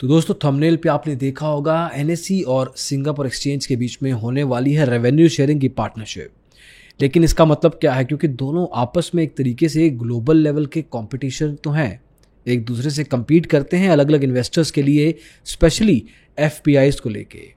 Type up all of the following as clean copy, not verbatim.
तो दोस्तों थंबनेल पे आपने देखा होगा एनएसई और सिंगापुर एक्सचेंज के बीच में होने वाली है रेवेन्यू शेयरिंग की पार्टनरशिप। लेकिन इसका मतलब क्या है, क्योंकि दोनों आपस में एक तरीके से ग्लोबल लेवल के कंपटीशन तो हैं, एक दूसरे से compete करते हैं अलग अलग इन्वेस्टर्स के लिए, स्पेशली एफपीआईज को लेके।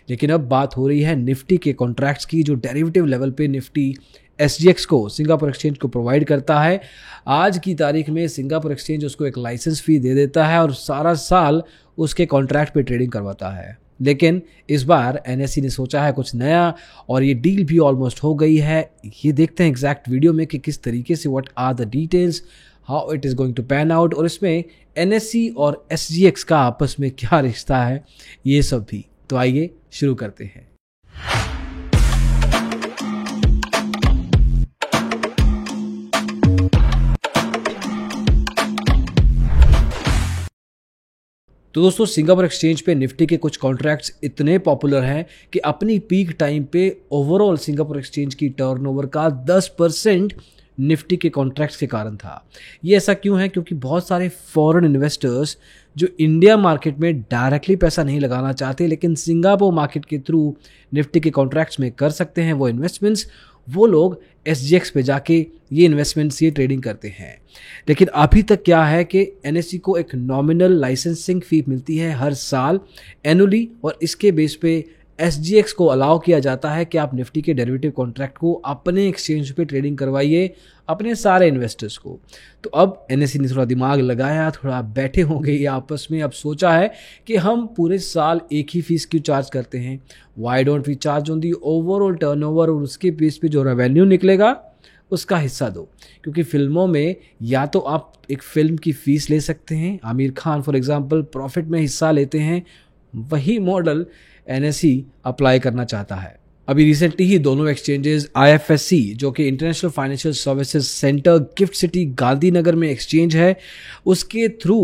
लेकिन अब बात हो रही है निफ्टी के कॉन्ट्रैक्ट्स की, जो डेरिवेटिव लेवल पे निफ्टी एसजीएक्स को, सिंगापुर एक्सचेंज को प्रोवाइड करता है। आज की तारीख में सिंगापुर एक्सचेंज उसको एक लाइसेंस फी दे देता है और सारा साल उसके कॉन्ट्रैक्ट पे ट्रेडिंग करवाता है। लेकिन इस बार एनएसई ने सोचा है कुछ नया और ये डील भी ऑलमोस्ट हो गई है। ये देखते हैं एग्जैक्ट वीडियो में कि किस तरीके से, what are the details, how it is going to pan out, और इसमें एनएसई और एसजीएक्स का आपस में क्या रिश्ता है, ये सब भी। तो आइए शुरू करते हैं। तो दोस्तों सिंगापुर एक्सचेंज पे निफ्टी के कुछ कॉन्ट्रैक्ट्स इतने पॉपुलर हैं कि अपनी पीक टाइम पे ओवरऑल सिंगापुर एक्सचेंज की टर्नओवर का 10% निफ्टी के कॉन्ट्रैक्ट्स के कारण था। ये ऐसा क्यों है? क्योंकि बहुत सारे फॉरेन इन्वेस्टर्स जो इंडिया मार्केट में डायरेक्टली पैसा नहीं लगाना चाहते लेकिन सिंगापुर मार्केट के थ्रू निफ्टी के कॉन्ट्रैक्ट्स में कर सकते हैं वो इन्वेस्टमेंट्स, वो लोग एसजीएक्स पे जाके ये इन्वेस्टमेंट्स, ये ट्रेडिंग करते हैं। लेकिन अभी तक क्या है कि एनएसई को एक नॉमिनल लाइसेंसिंग फी मिलती है हर साल एनुअली, और इसके बेस पे एसजीएक्स को अलाउ किया जाता है कि आप निफ्टी के डेरिवेटिव कॉन्ट्रैक्ट को अपने एक्सचेंज पे ट्रेडिंग करवाइए अपने सारे इन्वेस्टर्स को। तो अब एनएसई ने थोड़ा दिमाग लगाया, थोड़ा बैठे होंगे ये आपस में, अब सोचा है कि हम पूरे साल एक ही फीस क्यों चार्ज करते हैं, why don't we charge on the overall turnover, और उसके बेस पे जो रेवेन्यू निकलेगा उसका हिस्सा दो। क्योंकि फिल्मों में या तो आप एक फिल्म की फीस ले सकते हैं, Aamir Khan for example profit में हिस्सा लेते हैं, वही मॉडल एनएसई अप्लाई करना चाहता है। अभी रिसेंटली ही दोनों एक्सचेंजेस आईएफएससी, जो कि international financial services centre gift city Gandhinagar में एक्सचेंज है, उसके थ्रू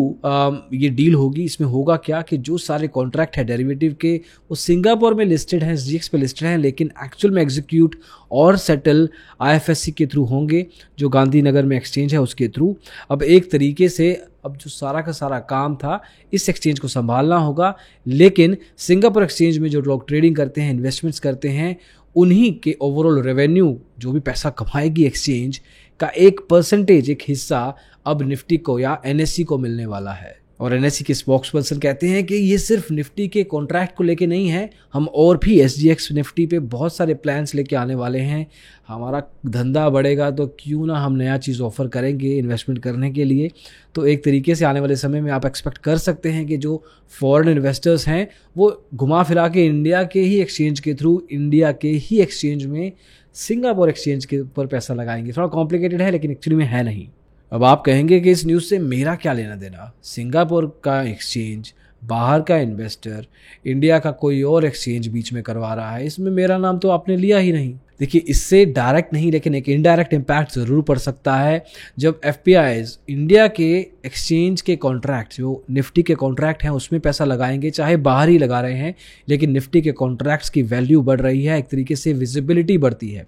ये डील होगी। इसमें होगा क्या कि जो सारे कॉन्ट्रैक्ट है डेरिवेटिव के वो सिंगापुर में लिस्टेड हैं, एसजीएक्स पे लिस्टेड हैं, लेकिन एक्चुअल में एग्जीक्यूट और सेटल आईएफएससी के थ्रू होंगे, जो गांधीनगर में एक्सचेंज है उसके थ्रू। अब एक तरीके से अब जो सारा का सारा काम था इस एक्सचेंज को संभालना होगा, लेकिन सिंगापुर एक्सचेंज में जो लोग ट्रेडिंग करते हैं, इन्वेस्टमेंट्स करते हैं, उन्हीं के ओवरऑल रेवेन्यू, जो भी पैसा कमाएगी एक्सचेंज का एक परसेंटेज, एक हिस्सा अब निफ्टी को या एनएसई को मिलने वाला है। और एनएसई के स्पोक्स पर्सन कहते हैं कि ये सिर्फ निफ्टी के कॉन्ट्रैक्ट को लेके नहीं है, हम और भी एसजीएक्स निफ्टी पे बहुत सारे प्लान्स लेके आने वाले हैं। हमारा धंधा बढ़ेगा तो क्यों ना हम नया चीज़ ऑफर करेंगे इन्वेस्टमेंट करने के लिए। तो एक तरीके से आने वाले समय में आप एक्सपेक्ट कर सकते हैं कि जो फॉरेन इन्वेस्टर्स हैं वो घुमा फिरा के इंडिया के ही एक्सचेंज के थ्रू, इंडिया के ही एक्सचेंज में सिंगापुर एक्सचेंज के ऊपर पैसा लगाएंगे। थोड़ा कॉम्प्लिकेटेड है लेकिन एक्चुअली में है नहीं। अब आप कहेंगे कि इस न्यूज़ से मेरा क्या लेना देना, सिंगापुर का एक्सचेंज, बाहर का इन्वेस्टर, इंडिया का कोई और एक्सचेंज बीच में करवा रहा है, इसमें मेरा नाम तो आपने लिया ही नहीं। देखिए, इससे डायरेक्ट नहीं लेकिन एक इनडायरेक्ट इम्पैक्ट ज़रूर पड़ सकता है। जब एफपीआईज इंडिया के एक्सचेंज के कॉन्ट्रैक्ट, जो निफ्टी के कॉन्ट्रैक्ट हैं, उसमें पैसा लगाएंगे, चाहे बाहर ही लगा रहे हैं, लेकिन निफ्टी के कॉन्ट्रैक्ट्स की वैल्यू बढ़ रही है, एक तरीके से विजिबिलिटी बढ़ती है।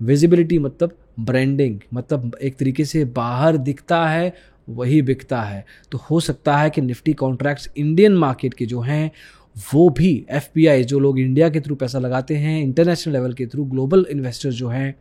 विजिबिलिटी मतलब ब्रांडिंग, मतलब एक तरीके से बाहर दिखता है वही बिकता है। तो हो सकता है कि निफ्टी कॉन्ट्रैक्ट्स इंडियन मार्केट के जो हैं वो भी एफपीआई, जो लोग इंडिया के थ्रू पैसा लगाते हैं इंटरनेशनल लेवल के थ्रू, ग्लोबल इन्वेस्टर्स जो हैं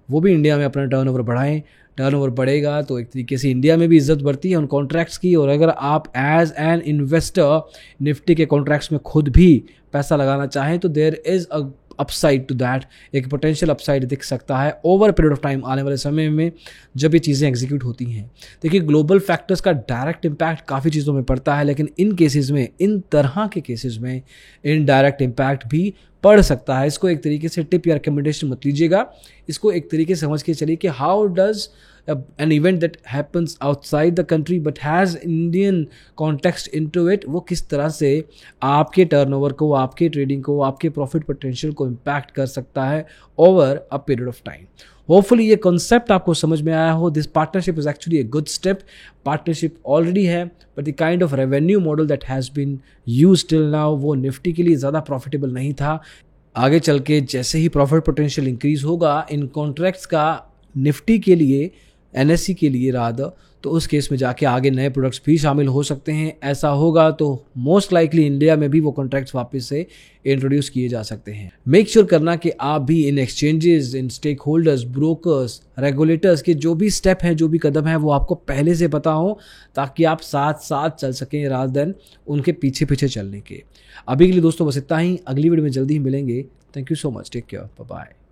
वो भी इंडिया में अपना टर्नओवर बढ़ाएं। टर्नओवर बढ़ेगा तो एक तरीके से इंडिया में भी इज्जत बढ़ती है उन कॉन्ट्रैक्ट्स की। और अगर आप एज एन इन्वेस्टर निफ्टी के कॉन्ट्रैक्ट्स में खुद भी पैसा लगाना चाहें तो there is a upside to that, एक पोटेंशियल अपसाइड दिख सकता है ओवर पीरियड ऑफ टाइम, आने वाले समय में जब ये चीज़ें एग्जीक्यूट होती हैं। देखिए, ग्लोबल फैक्टर्स का डायरेक्ट इम्पैक्ट काफ़ी चीज़ों में पड़ता है, लेकिन इन केसेस में, इन तरह के केसेस में इनडायरेक्ट इम्पैक्ट भी पड़ सकता है। इसको एक तरीके से टिप या रिकमेंडेशन मत लीजिएगा, इसको एक तरीके से समझ के चलिए कि how does an event that happens outside the country but has Indian context into it, वो किस तरह से आपके टर्नओवर को, आपके ट्रेडिंग को, आपके प्रॉफिट पोटेंशियल को इम्पैक्ट कर सकता है over a period of time. Hopefully ये कॉन्सेप्ट आपको समझ में आया हो। This partnership is actually a good step. Partnership already है, but the kind of revenue model that has been used till now वो निफ्टी के लिए ज़्यादा प्रॉफिटेबल नहीं था। आगे चल के जैसे ही प्रॉफिट पोटेंशियल इंक्रीज होगा इन कॉन्ट्रैक्ट्स का निफ्टी के लिए, एनएसई के लिए रादर, तो उस केस में जाके आगे नए प्रोडक्ट्स भी शामिल हो सकते हैं। ऐसा होगा तो मोस्ट लाइकली इंडिया में भी वो कॉन्ट्रैक्ट्स वापस से इंट्रोड्यूस किए जा सकते हैं। मेक श्योर करना कि आप भी इन एक्सचेंजेस, इन स्टेक होल्डर्स, ब्रोकर्स, रेगुलेटर्स के जो भी स्टेप हैं, जो भी कदम हैं, वो आपको पहले से पता हो, ताकि आप साथ साथ चल सकें रादर देन उनके पीछे पीछे चलने के। अभी के लिए दोस्तों बस इतना ही। अगली वीडियो में जल्दी ही मिलेंगे। Thank you so much. Take care. Bye bye.